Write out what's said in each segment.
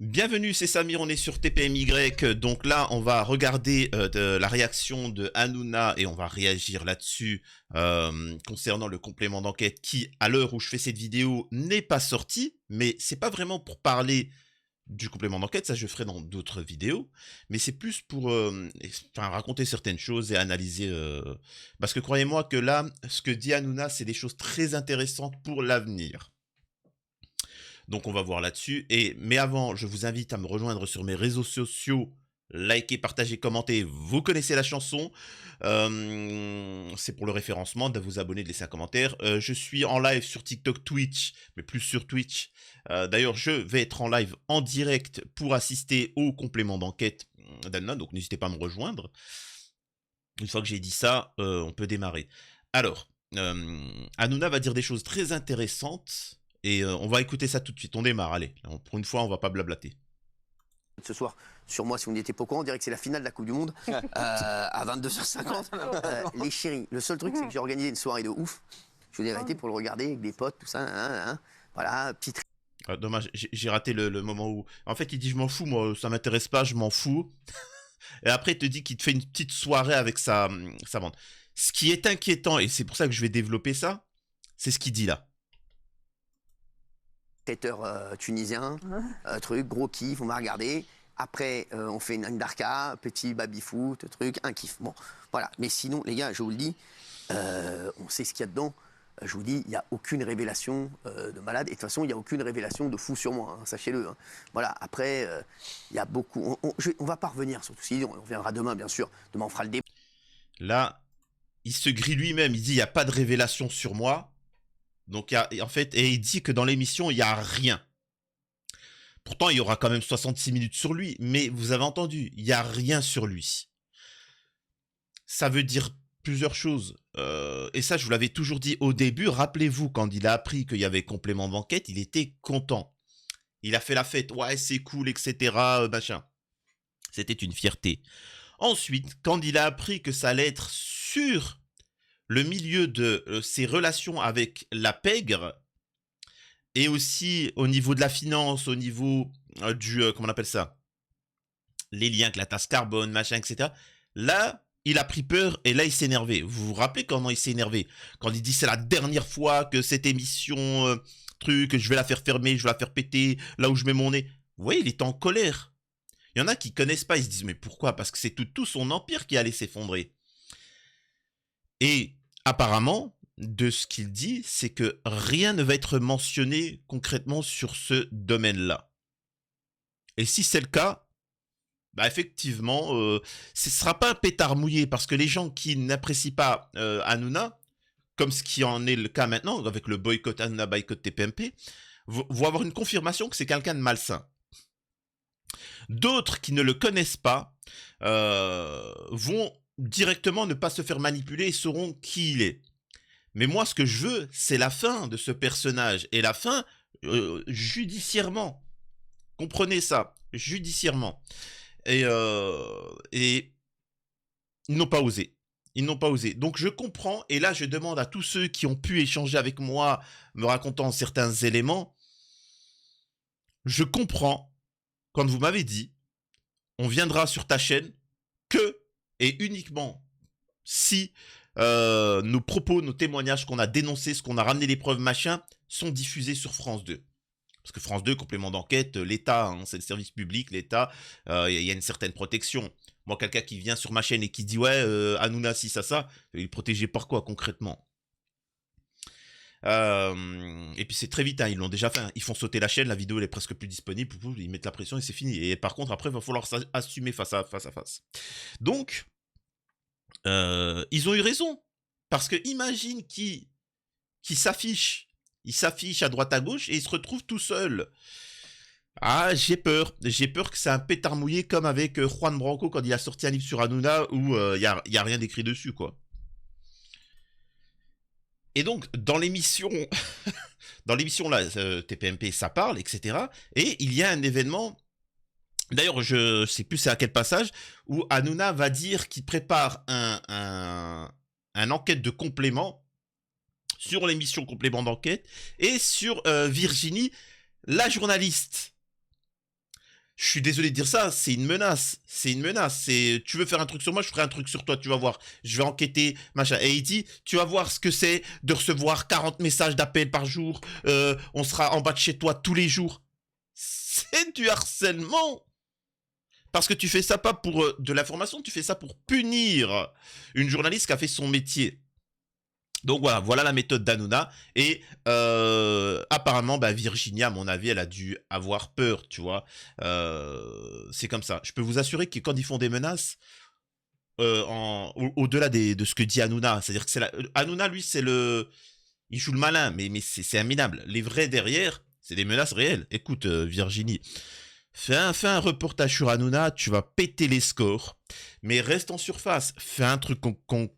Bienvenue, c'est Samir, on est sur TPMY. Donc là, on va regarder la réaction de Hanouna et on va réagir là-dessus concernant le complément d'enquête qui, à l'heure où je fais cette vidéo, n'est pas sorti. Mais c'est pas vraiment pour parler du complément d'enquête, ça je ferai dans d'autres vidéos. Mais c'est plus pour raconter certaines choses et analyser. Parce que croyez-moi que là, ce que dit Hanouna, c'est des choses très intéressantes pour l'avenir. Donc on va voir là-dessus. Mais avant, je vous invite à me rejoindre sur mes réseaux sociaux. Likez, partagez, commentez. Vous connaissez la chanson. C'est pour le référencement, de vous abonner, de laisser un commentaire. Je suis en live sur TikTok, Twitch, mais plus sur Twitch. D'ailleurs, je vais être en live en direct pour assister au complément d'enquête d'Hanouna. Donc n'hésitez pas à me rejoindre. Une fois que j'ai dit ça, on peut démarrer. Alors, Hanouna va dire des choses très intéressantes. Et on va écouter ça tout de suite. On démarre, allez. Pour une fois, on va pas blablater. Ce soir, sur moi, si vous n'étiez pas au courant, on dirait que c'est la finale de la Coupe du Monde à 22h50. Les chéris, le seul truc, c'est que j'ai organisé une soirée de ouf. Je vous ai arrêté pour le regarder avec des potes, tout ça. Voilà, petite. Dommage, j'ai raté le moment où... En fait, il dit, je m'en fous, moi, ça m'intéresse pas, je m'en fous. Et après, il te dit qu'il te fait une petite soirée avec sa bande. Ce qui est inquiétant, et c'est pour ça que je vais développer ça, c'est ce qu'il dit là. Traiteur tunisien, truc, gros kiff, on m'a regardé. Après, on fait une darka, petit baby-foot, truc, un kiff. Bon, voilà. Mais sinon, les gars, je vous le dis, on sait ce qu'il y a dedans. Je vous dis, il n'y a aucune révélation de malade. Et de toute façon, il n'y a aucune révélation de fou sur moi, hein, sachez-le. Hein. Voilà, après, il y a beaucoup... On va pas revenir sur tout ce qu'il dit, on reviendra demain, bien sûr. Demain, on fera le débat. Là, il se grille lui-même, il dit, il n'y a pas de révélation sur moi. Donc, en fait, et il dit que dans l'émission, il n'y a rien. Pourtant, il y aura quand même 66 minutes sur lui. Mais vous avez entendu, il n'y a rien sur lui. Ça veut dire plusieurs choses. Et ça, je vous l'avais toujours dit au début. Rappelez-vous, quand il a appris qu'il y avait complément d'enquête, il était content. Il a fait la fête. Ouais, c'est cool, etc. Machin. C'était une fierté. Ensuite, quand il a appris que ça allait être sur le milieu de ses relations avec la pègre, et aussi au niveau de la finance, au niveau comment on appelle ça, les liens avec la taxe carbone, machin, etc. Là, il a pris peur et là, il s'est énervé. Vous vous rappelez comment il s'est énervé? Quand il dit c'est la dernière fois que cette émission, je vais la faire fermer, je vais la faire péter, là où je mets mon nez. Vous voyez, il est en colère. Il y en a qui connaissent pas, ils se disent mais pourquoi? Parce que c'est tout son empire qui allait s'effondrer. Et apparemment, de ce qu'il dit, c'est que rien ne va être mentionné concrètement sur ce domaine-là. Et si c'est le cas, bah effectivement, ce ne sera pas un pétard mouillé, parce que les gens qui n'apprécient pas Hanouna, comme ce qui en est le cas maintenant, avec le boycott Hanouna, boycott TPMP, vont avoir une confirmation que c'est quelqu'un de malsain. D'autres qui ne le connaissent pas vont directement ne pas se faire manipuler et sauront qui il est. Mais moi, ce que je veux, c'est la fin de ce personnage. Et la fin, judiciairement. Comprenez ça, judiciairement. Et ils n'ont pas osé. Ils n'ont pas osé. Donc je comprends, et là je demande à tous ceux qui ont pu échanger avec moi, me racontant certains éléments, je comprends quand vous m'avez dit, on viendra sur ta chaîne que et uniquement si nos propos, nos témoignages qu'on a dénoncés, ce qu'on a ramené les preuves, machin, sont diffusés sur France 2. Parce que France 2, complément d'enquête, l'État, hein, c'est le service public, l'État, il y a une certaine protection. Moi, quelqu'un qui vient sur ma chaîne et qui dit « Ouais, Hanouna, si, ça », il est protégé par quoi, concrètement? Et puis c'est très vite, hein, ils l'ont déjà fait. Hein. Ils font sauter la chaîne, la vidéo elle est presque plus disponible, ils mettent la pression et c'est fini. Et par contre, après, il va falloir assumer face à face. Donc, ils ont eu raison. Parce que imagine qui s'affiche. Il s'affiche à droite à gauche et il se retrouve tout seul. Ah, j'ai peur. J'ai peur que c'est un pétard mouillé comme avec Juan Branco quand il a sorti un livre sur Hanouna où il y a rien d'écrit dessus, quoi. Et donc, dans l'émission, là, TPMP, ça parle, etc. Et il y a un événement, d'ailleurs, je sais plus c'est à quel passage, où Hanouna va dire qu'il prépare un enquête de complément sur l'émission Complément d'enquête et sur Virginie, la journaliste. Je suis désolé de dire ça, c'est une menace. C'est une menace. C'est, tu veux faire un truc sur moi, je ferai un truc sur toi, tu vas voir. Je vais enquêter, machin. Et il dit, tu vas voir ce que c'est de recevoir 40 messages d'appel par jour. On sera en bas de chez toi tous les jours. C'est du harcèlement. Parce que tu fais ça pas pour de l'information, tu fais ça pour punir une journaliste qui a fait son métier. Donc voilà la méthode d'Hanouna. Et apparemment, bah, Virginie, à mon avis, elle a dû avoir peur, tu vois. C'est comme ça. Je peux vous assurer que quand ils font des menaces, au-delà de ce que dit Hanouna, c'est-à-dire que Hanouna, lui, il joue le malin, mais c'est un minable. Les vrais derrière, c'est des menaces réelles. Écoute, Virginie, fais un reportage sur Hanouna, tu vas péter les scores, mais reste en surface. Fais un truc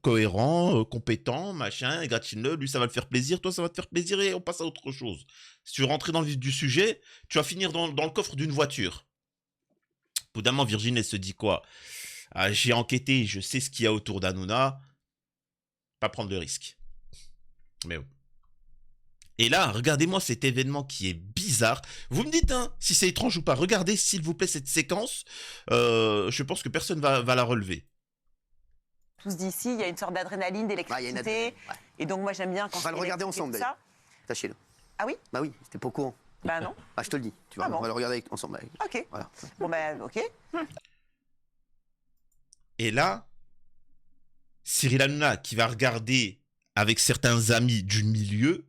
cohérent, compétent, machin, gratine-le, lui ça va le faire plaisir, toi ça va te faire plaisir et on passe à autre chose. Si tu veux rentrer dans le vif du sujet, tu vas finir dans le coffre d'une voiture. Au bout d'un moment, Virginie, elle se dit quoi? Ah, j'ai enquêté, je sais ce qu'il y a autour d'Hanouna, pas prendre de risque. Mais bon. Et là, regardez-moi cet événement qui est bizarre. Vous me dites hein, si c'est étrange ou pas. Regardez, s'il vous plaît, cette séquence. Je pense que personne va la relever. Tous d'ici, il y a une sorte d'adrénaline, d'électricité. Et donc, moi, j'aime bien quand on va le regarder ensemble, d'ailleurs. Tâchez-le. Ah oui? Bah oui, c'était pas au courant. Bah non. Bah je te le dis, tu vois, on va le regarder ensemble. Ok. Voilà. Bon bah ok. Et là, Cyril Hanouna, qui va regarder avec certains amis du milieu,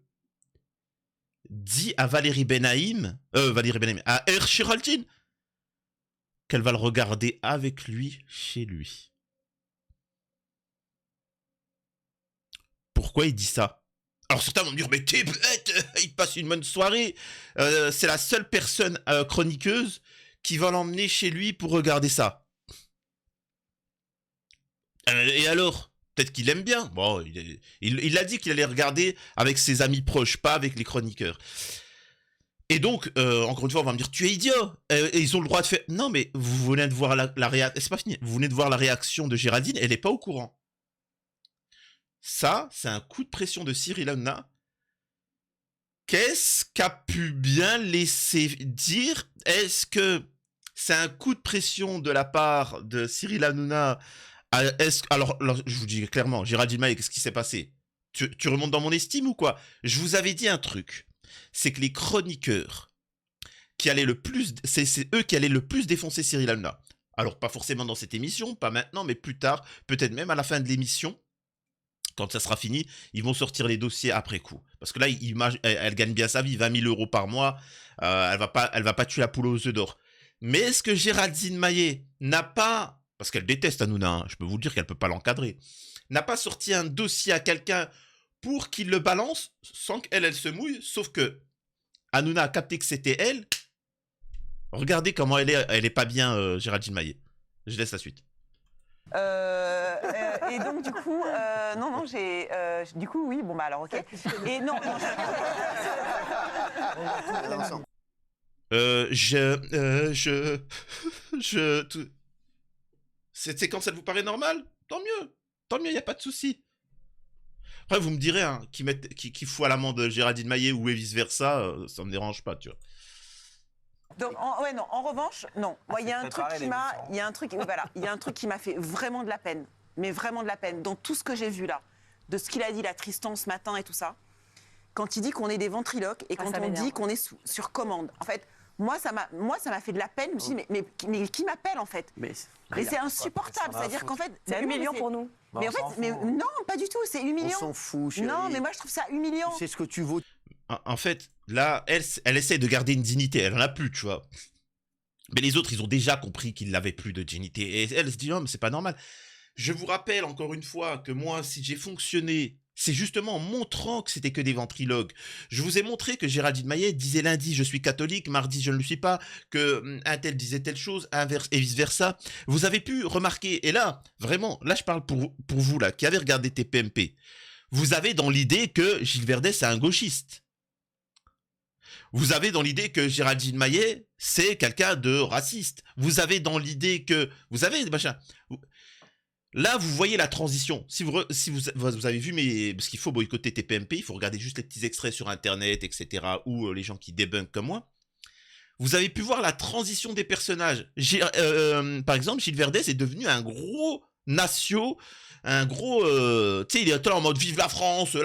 dit à Valérie Benaïm, à R. Géraldine, qu'elle va le regarder avec lui, chez lui. Pourquoi il dit ça? Alors certains vont me dire, mais t'es bête, il passe une bonne soirée. C'est la seule personne chroniqueuse qui va l'emmener chez lui pour regarder ça. Et alors? Peut-être qu'il aime bien. Bon, il a dit qu'il allait regarder avec ses amis proches, pas avec les chroniqueurs. Et donc, encore une fois, on va me dire, tu es idiot. Et ils ont le droit de faire... Non, mais vous venez de voir la réaction... C'est pas fini. Vous venez de voir la réaction de Géraldine, elle n'est pas au courant. Ça, c'est un coup de pression de Cyril Hanouna. Qu'est-ce qu'a pu bien laisser dire? Est-ce que c'est un coup de pression de la part de Cyril Hanouna? Alors, je vous dis clairement, Géraldine Maé, qu'est-ce qui s'est passé? Tu remontes dans mon estime ou quoi? Je vous avais dit un truc. C'est que les chroniqueurs qui allaient le plus... C'est eux qui allaient le plus défoncer Cyril Hanouna. Alors, pas forcément dans cette émission, pas maintenant, mais plus tard, peut-être même à la fin de l'émission. Quand ça sera fini, ils vont sortir les dossiers après coup. Parce que là, elle gagne bien sa vie, 20 000 € par mois. Elle va pas tuer la poule aux œufs d'or. Mais est-ce que Géraldine Maé n'a pas, parce qu'elle déteste Hanouna, hein, je peux vous dire qu'elle peut pas l'encadrer, n'a pas sorti un dossier à quelqu'un pour qu'il le balance sans qu'elle se mouille, sauf que Hanouna a capté que c'était elle. Regardez comment elle est pas bien, Géraldine Maé. Je laisse la suite. Et donc du coup, non, du coup oui, bon bah alors ok. Et non. Cette séquence, elle vous paraît normale? Tant mieux, y a pas de souci. Après, vous me direz, hein, qui fout à l'amende Géraldine Maé ou vice versa, ça me dérange pas, tu vois. Donc, en revanche, non. Moi, il y a un truc qui m'a fait vraiment de la peine. Mais vraiment de la peine. Dans tout ce que j'ai vu là, de ce qu'il a dit, la Tristan ce matin et tout ça, quand il dit qu'on est des ventriloques et quand on dit qu'on est sur commande. En fait, moi, ça m'a fait de la peine. Je me suis dit, mais qui m'appelle en fait? Mais c'est insupportable. C'est-à-dire qu'en fait, c'est humiliant pour nous. Mais en fait, non, pas du tout. C'est humiliant. On s'en fout, chérie. Non, mais moi, je trouve ça humiliant. C'est ce que tu vaux. En fait, là, elle essaie de garder une dignité. Elle en a plus, tu vois. Mais les autres, ils ont déjà compris qu'il n'avait plus de dignité. Et elle se dit, non, mais c'est pas normal. Je vous rappelle encore une fois que moi, si j'ai fonctionné, c'est justement en montrant que c'était que des ventriloques. Je vous ai montré que Géraldine Maé disait lundi, je suis catholique, mardi, je ne le suis pas, que un tel disait telle chose, et vice-versa. Vous avez pu remarquer, et là, vraiment, là, je parle pour vous, là, qui avez regardé TPMP. Vous avez dans l'idée que Gilles Verdet, c'est un gauchiste. Vous avez dans l'idée que Géraldine Maé, c'est quelqu'un de raciste. Vous avez dans l'idée que... Vous avez... machin. Là, vous voyez la transition. Si vous avez vu, parce qu'il faut boycotter TPMP, il faut regarder juste les petits extraits sur Internet, etc., ou les gens qui débunkent comme moi. Vous avez pu voir la transition des personnages. Par exemple, Gilles Verdez est devenu un gros nacio, un gros... tu sais, il est en mode vive la France,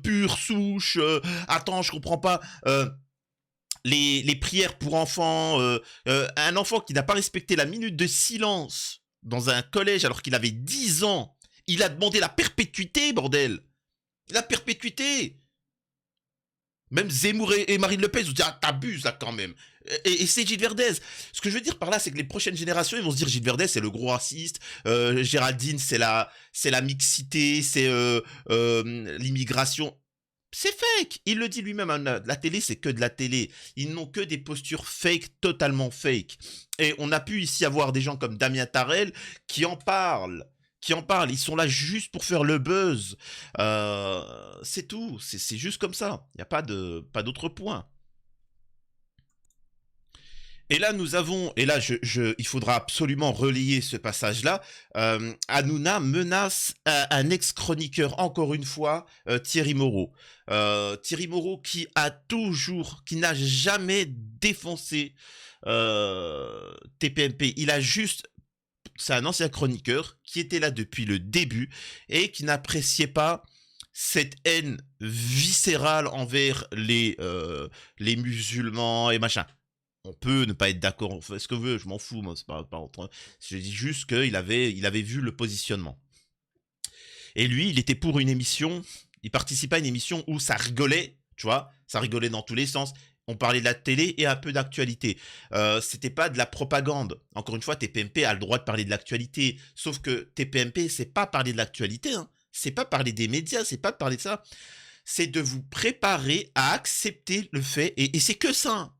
pure souche, attends, je comprends pas... les prières pour enfants, un enfant qui n'a pas respecté la minute de silence dans un collège alors qu'il avait 10 ans, il a demandé la perpétuité, bordel. La perpétuité. Même Zemmour et Marine Le Pen, ils ont dit, ah, t'abuses là quand même. Et c'est Gilles Verdez. Ce que je veux dire par là, c'est que les prochaines générations, ils vont se dire, Gilles Verdez, c'est le gros raciste, Géraldine, c'est la mixité, c'est l'immigration. C'est fake. Il le dit lui-même. La télé, c'est que de la télé. Ils n'ont que des postures fake, totalement fake. Et on a pu ici avoir des gens comme Damien Tarel qui en parlent. Ils sont là juste pour faire le buzz. C'est tout. C'est juste comme ça. Il n'y a pas d'autre point. Et là, nous avons, et là, il faudra absolument relayer ce passage-là. Hanouna menace un ex-chroniqueur, encore une fois, Thierry Moreau. Thierry Moreau qui n'a jamais défoncé TPMP. C'est un ancien chroniqueur qui était là depuis le début et qui n'appréciait pas cette haine viscérale envers les musulmans et machin. On peut ne pas être d'accord, on fait ce que veut, je m'en fous, moi, c'est pas je dis juste qu'il avait vu le positionnement. Et lui, il était pour une émission, il participait à une émission où ça rigolait, tu vois, ça rigolait dans tous les sens. On parlait de la télé et un peu d'actualité. C'était pas de la propagande. Encore une fois, TPMP a le droit de parler de l'actualité. Sauf que TPMP, c'est pas parler de l'actualité, hein. C'est pas parler des médias, c'est pas parler de ça. C'est de vous préparer à accepter le fait, et c'est que ça, hein.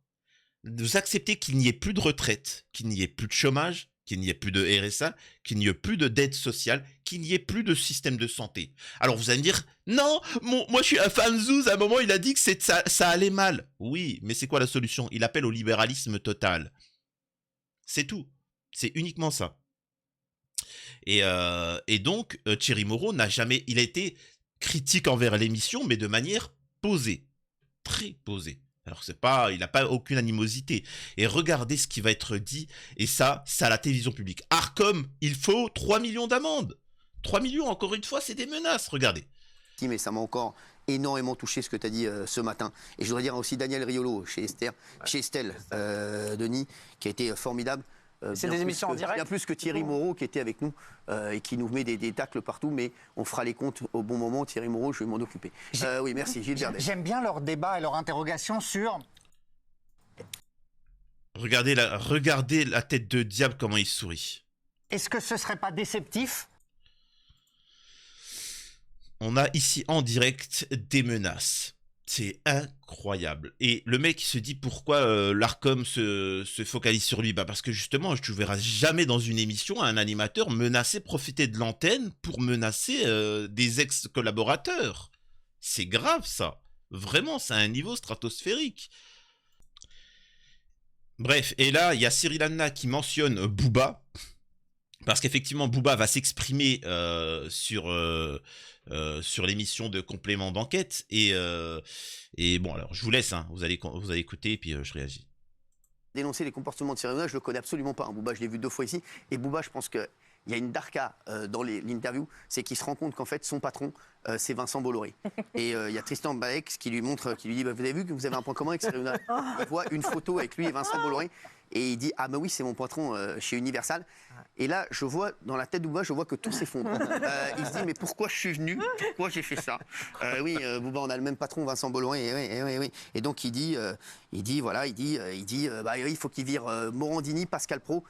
Vous acceptez qu'il n'y ait plus de retraite, qu'il n'y ait plus de chômage, qu'il n'y ait plus de RSA, qu'il n'y ait plus de dette sociale, qu'il n'y ait plus de système de santé. Alors vous allez me dire, non, moi je suis un fan Zouz, à un moment il a dit que ça allait mal. Oui, mais c'est quoi la solution? Il appelle au libéralisme total. C'est tout. C'est uniquement ça. Et donc, Thierry Moreau il a été critique envers l'émission, mais de manière posée. Très posée. Alors il n'a pas aucune animosité. Et regardez ce qui va être dit, et ça, c'est à la télévision publique. Arcom, il faut 3 millions d'amendes. 3 millions, encore une fois, c'est des menaces, regardez. Mais ça m'a encore énormément touché ce que tu as dit ce matin. Et je voudrais dire aussi Daniel Riolo chez Estelle, Denis, qui a été formidable. C'est des émissions en direct. Bien plus que Thierry Moreau qui était avec nous et qui nous met des tacles partout, mais on fera les comptes au bon moment. Thierry Moreau, je vais m'en occuper. Oui, merci, Gilles Verdez. J'aime bien leur débat et leur interrogation sur... Regardez la tête de diable, comment il sourit. Est-ce que ce serait pas déceptif? On a ici en direct des menaces. C'est incroyable. Et le mec il se dit pourquoi l'Arcom se focalise sur lui. Bah parce que justement, tu ne verras jamais dans une émission un animateur profiter de l'antenne pour menacer des ex-collaborateurs. C'est grave ça. Vraiment, c'est à un niveau stratosphérique. Bref, et là, il y a Cyril Hanouna qui mentionne Booba. Parce qu'effectivement, Booba va s'exprimer sur l'émission de complément d'enquête. Et bon, alors, je vous laisse, hein, vous allez écouter, et puis je réagis. Dénoncer les comportements de Cyril Hanouna, je le connais absolument pas. Hein. Booba, je l'ai vu 2 fois ici. Et Booba, je pense qu'il y a une darka dans l'interview, c'est qu'il se rend compte qu'en fait, son patron, c'est Vincent Bolloré. Et il y a Tristan Baex qui lui dit, bah, vous avez vu que vous avez un point commun avec Cyril Hanouna? Il voit une photo avec lui et Vincent Bolloré. Et il dit, ah ben oui, c'est mon patron chez Universal. Et là, je vois, dans la tête de Booba, je vois que tout s'effondre. Il se dit, mais pourquoi je suis venu? Pourquoi j'ai fait ça? Oui, Booba, on a le même patron, Vincent Bolloré. Oui. Et donc, il dit, bah, il faut qu'il vire Morandini, Pascal Praud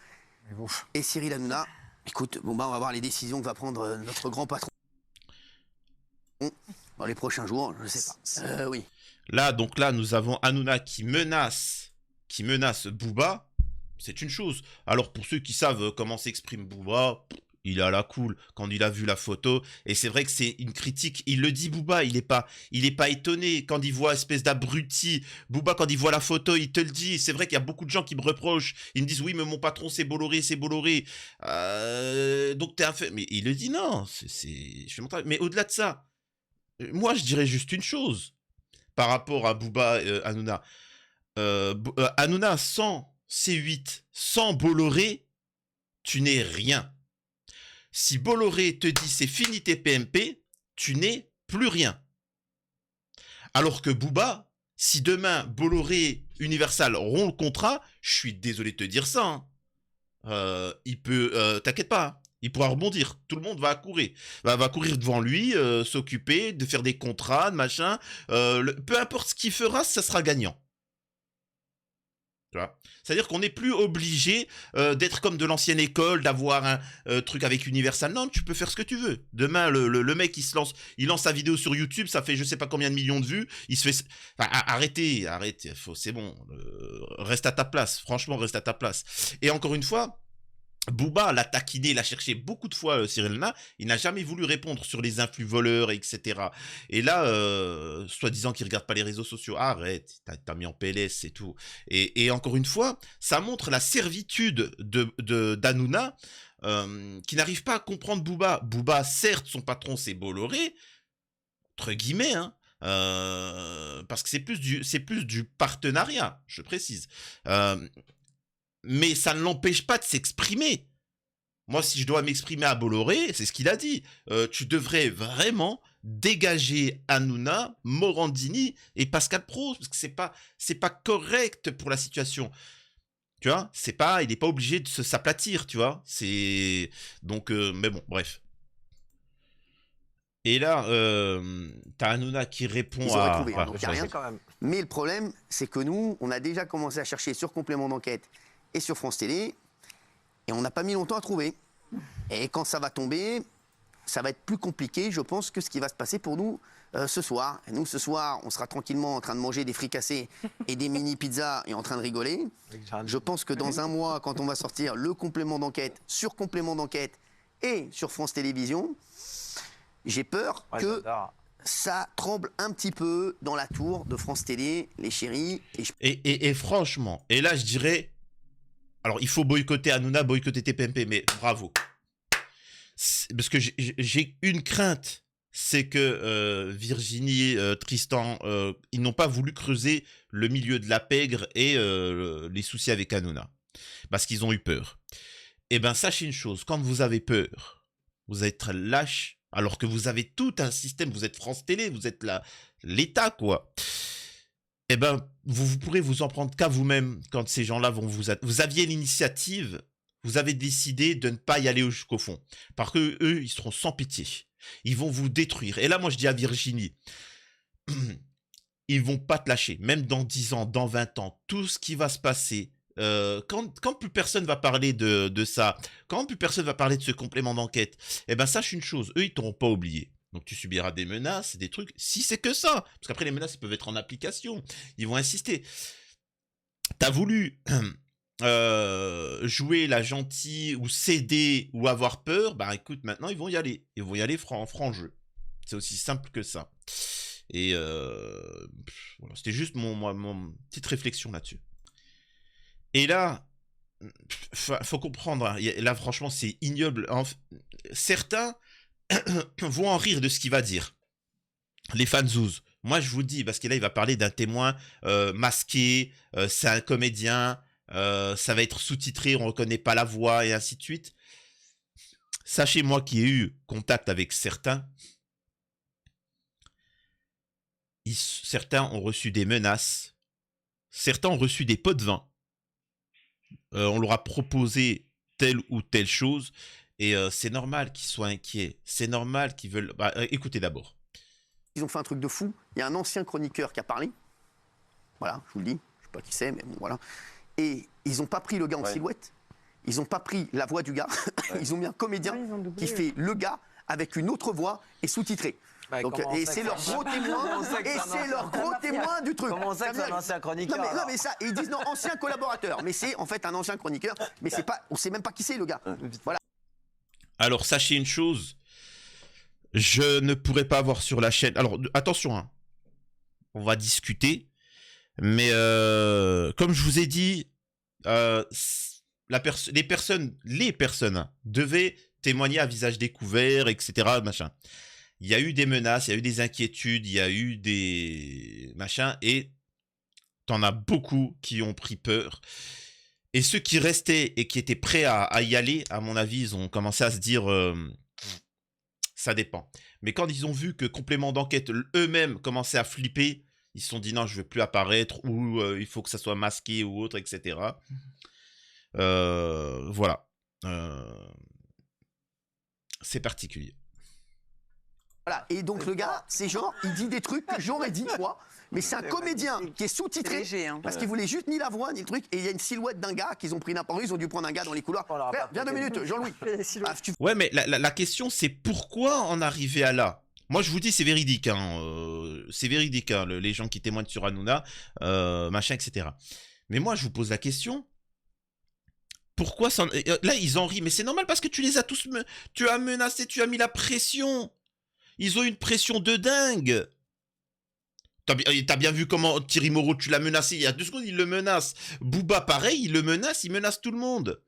et Cyril Hanouna. Écoute, bon, bah, on va voir les décisions que va prendre notre grand patron dans les prochains jours, je ne sais pas. Oui. Là, nous avons Hanouna qui menace Booba. C'est une chose. Alors pour ceux qui savent comment s'exprime Booba, il est à la cool quand il a vu la photo. Et c'est vrai que c'est une critique. Il le dit Booba, il est pas étonné quand il voit espèce d'abruti. Booba, quand il voit la photo, il te le dit. C'est vrai qu'il y a beaucoup de gens qui me reprochent. Ils me disent oui, mais mon patron c'est Bolloré. Donc t'es un fait. Mais il le dit non. Je fais mon travail. Mais au-delà de ça, moi je dirais juste une chose par rapport à Booba Hanouna. Hanouna, sans C8, sans Bolloré, tu n'es rien. Si Bolloré te dit c'est fini tes PMP, tu n'es plus rien. Alors que Booba, si demain Bolloré, Universal auront le contrat, je suis désolé de te dire ça, hein, il peut, t'inquiète pas, hein, il pourra rebondir. Tout le monde va courir, va courir devant lui, s'occuper de faire des contrats, de machin. Peu importe ce qu'il fera, ça sera gagnant. C'est-à-dire qu'on n'est plus obligé d'être comme de l'ancienne école, d'avoir un truc avec Universal. Non, tu peux faire ce que tu veux. Demain, le mec, il lance sa vidéo sur YouTube, ça fait je sais pas combien de millions de vues. Il se fait... Enfin, arrêtez, c'est bon. Reste à ta place. Franchement, reste à ta place. Et encore une fois, Booba l'a taquiné, l'a cherché beaucoup de fois, Cyril Hanouna. Il n'a jamais voulu répondre sur les influx voleurs, etc. Et là, soi-disant qu'il regarde pas les réseaux sociaux, arrête, t'as mis en PLS et tout. Et encore une fois, ça montre la servitude d'Hanouna, qui n'arrive pas à comprendre Booba. Booba, certes, son patron, c'est Bolloré, entre guillemets, hein, parce que c'est plus du partenariat, je précise. Mais ça ne l'empêche pas de s'exprimer. Moi, si je dois m'exprimer à Bolloré, c'est ce qu'il a dit. Tu devrais vraiment dégager Hanouna, Morandini et Pascal Pro, parce que c'est pas correct pour la situation. Tu vois, il n'est pas obligé de s'aplatir, tu vois. Donc, mais bon, bref. Et là, t'as Hanouna qui répond Ils auraient à... trouvé, donc il y a rien. quand même. Mais le problème, c'est que nous, on a déjà commencé à chercher sur complément d'enquête et sur France Télé, et on n'a pas mis longtemps à trouver. Et quand ça va tomber, ça va être plus compliqué, je pense, que ce qui va se passer pour nous ce soir. Et nous, ce soir, on sera tranquillement en train de manger des fricassés et des mini-pizzas et en train de rigoler. Je pense que dans un mois, quand on va sortir le complément d'enquête sur complément d'enquête et sur France Télévisions, j'ai peur que ça tremble un petit peu dans la tour de France Télé, les chéris. Et franchement, et là, je dirais... Alors, il faut boycotter Hanouna, boycotter TPMP, mais bravo. Parce que j'ai une crainte, c'est que Virginie, Tristan, ils n'ont pas voulu creuser le milieu de la pègre et les soucis avec Hanouna. Parce qu'ils ont eu peur. Eh bien, sachez une chose, quand vous avez peur, vous êtes lâche, alors que vous avez tout un système, vous êtes France Télé, vous êtes l'État, quoi. Eh ben, vous pourrez vous en prendre qu'à vous-même quand ces gens-là vont vous aviez l'initiative, vous avez décidé de ne pas y aller jusqu'au fond. Parce que eux, ils seront sans pitié. Ils vont vous détruire. Et là, moi, je dis à Virginie, ils vont pas te lâcher. Même dans 10 ans, dans 20 ans, tout ce qui va se passer, quand plus personne va parler de ça, quand plus personne va parler de ce complément d'enquête, eh ben, sache une chose, eux, ils t'auront pas oublié. Donc tu subiras des menaces, des trucs, si c'est que ça. Parce qu'après, les menaces, ils peuvent être en application. Ils vont insister. T'as voulu jouer la gentille ou céder ou avoir peur, bah écoute, maintenant, ils vont y aller. Ils vont y aller franc jeu. C'est aussi simple que ça. Et voilà, c'était juste mon petite réflexion là-dessus. Et là, faut comprendre, hein, là, franchement, c'est ignoble. Certains... vont en rire de ce qu'il va dire. Les fanzouz. Moi, je vous dis, parce que là, il va parler d'un témoin masqué, c'est un comédien, ça va être sous-titré, on ne reconnaît pas la voix, et ainsi de suite. Sachez, moi qui ai eu contact avec certains, certains ont reçu des menaces, certains ont reçu des pots de vin, on leur a proposé telle ou telle chose, et c'est normal qu'ils soient inquiets. C'est normal qu'ils veulent... Bah, écoutez d'abord. Ils ont fait un truc de fou. Il y a un ancien chroniqueur qui a parlé. Voilà, je vous le dis. Je ne sais pas qui c'est, mais bon, voilà. Et ils n'ont pas pris le gars en silhouette. Ils n'ont pas pris la voix du gars. Ils ont mis un comédien qui fait le gars avec une autre voix et sous-titré. Donc, et c'est leur gros témoin. Et c'est leur gros témoin du truc. Comment ça que c'est un ancien chroniqueur? Non mais ça, ils disent non, ancien collaborateur. Mais c'est en fait un ancien chroniqueur. Mais c'est pas, on ne sait même pas qui c'est le gars. Voilà. Alors, sachez une chose, je ne pourrais pas avoir sur la chaîne... Alors, attention, hein, on va discuter, mais comme je vous ai dit, les personnes devaient témoigner à visage découvert, etc. Machin. Il y a eu des menaces, il y a eu des inquiétudes, il y a eu des machins, et T'en as beaucoup qui ont pris peur. Et ceux qui restaient et qui étaient prêts à y aller, à mon avis, ils ont commencé à se dire ça dépend. Mais quand ils ont vu que complément d'enquête eux-mêmes commençaient à flipper, ils se sont dit non, je veux plus apparaître ou il faut que ça soit masqué ou autre, etc. Voilà. C'est particulier. Voilà. Et donc le gars, c'est genre, il dit des trucs que j'aurais dit moi, mais c'est un comédien qui est sous-titré léger, hein. parce qu'il voulait juste ni la voix ni le truc. Et il y a une silhouette d'un gars qu'ils ont pris n'importe où, ils ont dû prendre un gars dans les couloirs. Frère, viens 2 minutes, Jean-Louis. Ouais, mais la question c'est pourquoi en arriver à là? Moi je vous dis c'est véridique, hein, c'est véridique, hein, les gens qui témoignent sur Hanouna, machin, etc. Mais moi je vous pose la question. Pourquoi ça... Là ils en rient, mais c'est normal parce que tu les as tous... Tu as menacé, tu as mis la pression. Ils ont une pression de dingue. T'as bien vu comment Thierry Moreau, tu l'as menacé il y a 2 secondes, il le menace. Booba, pareil, il menace tout le monde.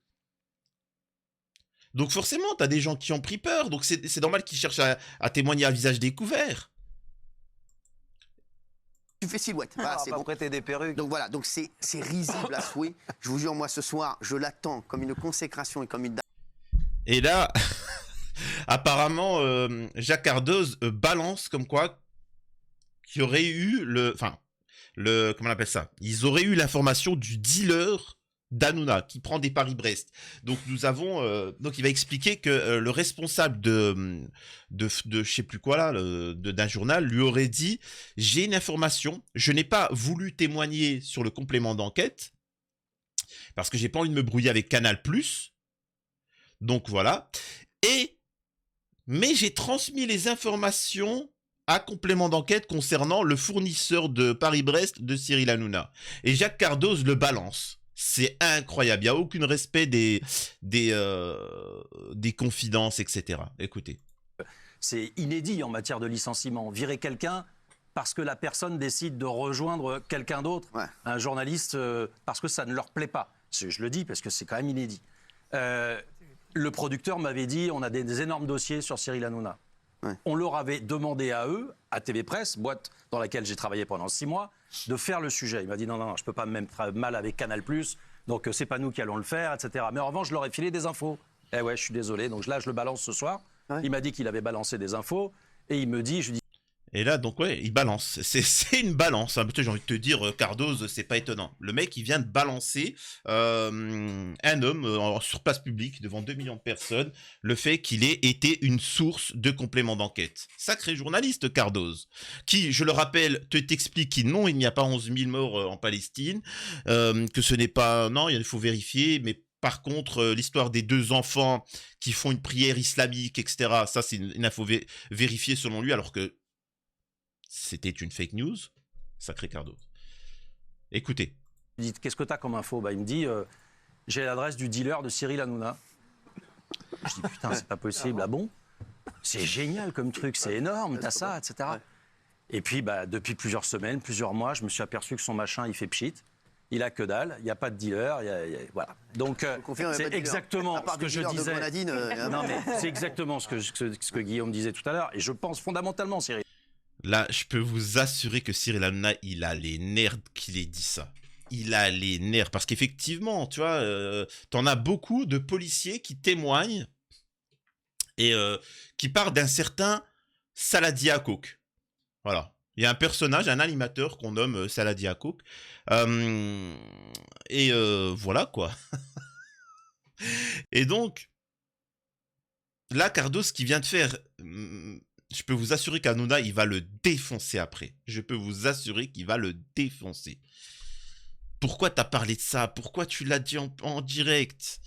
Donc forcément, t'as des gens qui ont pris peur. Donc c'est normal qu'ils cherchent à témoigner à visage découvert. Tu fais silhouette. Voilà, c'est bon. Prêter des perruques. Donc voilà, donc c'est risible à souhait. Je vous jure, moi ce soir, je l'attends comme une consécration et comme une... Et là, apparemment, Jacques Cardoz balance comme quoi qu'il y aurait eu comment on appelle ça? Ils auraient eu l'information du dealer d'Hanouna qui prend des Paris-Brest. Donc nous avons, donc il va expliquer que le responsable de je sais plus quoi là, d'un journal lui aurait dit j'ai une information, je n'ai pas voulu témoigner sur le complément d'enquête parce que j'ai pas envie de me brouiller avec Canal+. Donc voilà. Mais j'ai transmis les informations à complément d'enquête concernant le fournisseur de Paris-Brest de Cyril Hanouna. Et Jacques Cardoz le balance. C'est incroyable. Il n'y a aucun respect des confidences, etc. Écoutez. C'est inédit en matière de licenciement. Virer quelqu'un parce que la personne décide de rejoindre quelqu'un d'autre, un journaliste, parce que ça ne leur plaît pas. Je le dis parce que c'est quand même inédit. Le producteur m'avait dit on a des énormes dossiers sur Cyril Hanouna. On leur avait demandé à eux, à TV Presse, boîte dans laquelle j'ai travaillé pendant 6 mois, de faire le sujet. Il m'a dit non, je ne peux pas me mettre mal avec Canal+, donc c'est pas nous qui allons le faire, etc. Mais en revanche, je leur ai filé des infos. Eh ouais, je suis désolé, donc là, je le balance ce soir. Il m'a dit qu'il avait balancé des infos, et il me dit, je lui dis... Et là, donc, ouais, il balance. C'est une balance. Hein. J'ai envie de te dire, Cardoz, c'est pas étonnant. Le mec, il vient de balancer un homme sur place publique, devant 2 millions de personnes, le fait qu'il ait été une source de complément d'enquête. Sacré journaliste, Cardoz. Qui, je le rappelle, t'explique qu'il non, il n'y a pas 11 000 morts en Palestine, que ce n'est pas... Non, il faut vérifier, mais... Par contre, l'histoire des 2 enfants qui font une prière islamique, etc., ça, c'est une info vérifiée selon lui, alors que c'était une fake news. Sacré Cardoz. Écoutez. Je lui dis, qu'est-ce que tu as comme info? Il me dit, j'ai l'adresse du dealer de Cyril Hanouna. Je dis, putain, c'est pas possible. Ah bon? C'est génial comme truc, c'est énorme, t'as ça, etc. Et puis, depuis plusieurs semaines, plusieurs mois, je me suis aperçu que son machin, il fait pchit. Il a que dalle, il n'y a pas de dealer, voilà. Donc c'est exactement ce que je disais. Non mais c'est exactement ce que Guillaume disait tout à l'heure, et je pense fondamentalement, Cyril. Là, je peux vous assurer que Cyril Hanouna, il a les nerfs qu'il ait dit ça. Il a les nerfs, parce qu'effectivement, tu vois, t'en as beaucoup de policiers qui témoignent et qui parlent d'un certain Saladia Coke. Voilà. Il y a un personnage, un animateur qu'on nomme Saladia Coke. Voilà, quoi. Et donc, là, Cardoz, ce qu'il vient de faire, je peux vous assurer qu'Hanouna, il va le défoncer après. Je peux vous assurer qu'il va le défoncer. Pourquoi t'as parlé de ça? Pourquoi tu l'as dit en direct?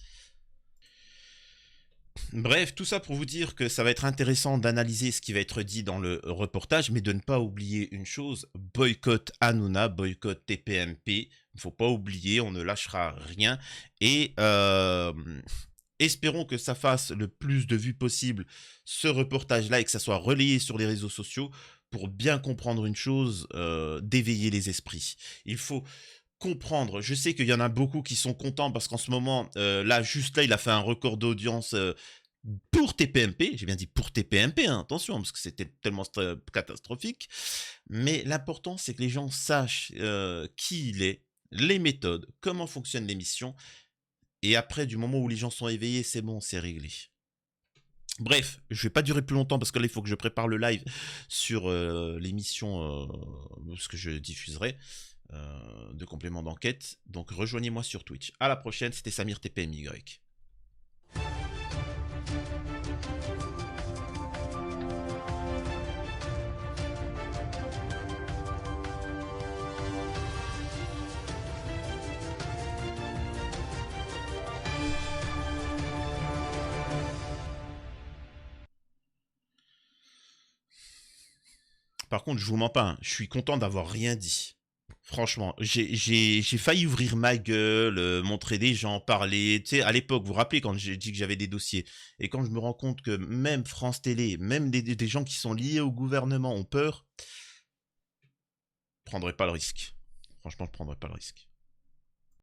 Bref, tout ça pour vous dire que ça va être intéressant d'analyser ce qui va être dit dans le reportage, mais de ne pas oublier une chose, boycott Hanouna, boycott TPMP, il ne faut pas oublier, on ne lâchera rien, et espérons que ça fasse le plus de vues possible, ce reportage-là, et que ça soit relayé sur les réseaux sociaux, pour bien comprendre une chose, d'éveiller les esprits. Il faut... comprendre, je sais qu'il y en a beaucoup qui sont contents parce qu'en ce moment, là, juste là, il a fait un record d'audience pour TPMP, j'ai bien dit pour TPMP, hein, attention, parce que c'était tellement catastrophique, mais l'important, c'est que les gens sachent qui il est, les méthodes, comment fonctionne l'émission, et après, du moment où les gens sont éveillés, c'est bon, c'est réglé. Bref, je vais pas durer plus longtemps parce que là, il faut que je prépare le live sur l'émission, ce que je diffuserai, de complément d'enquête. Donc, rejoignez-moi sur Twitch. À la prochaine, c'était Samir TPMY. Par contre, je vous mens pas, hein, je suis content d'avoir rien dit. Franchement, j'ai failli ouvrir ma gueule, montrer des gens, parler. Tu sais, à l'époque, vous vous rappelez quand j'ai dit que j'avais des dossiers. Et quand je me rends compte que même France Télé, même des gens qui sont liés au gouvernement ont peur, je prendrai pas le risque. Franchement, je prendrai pas le risque.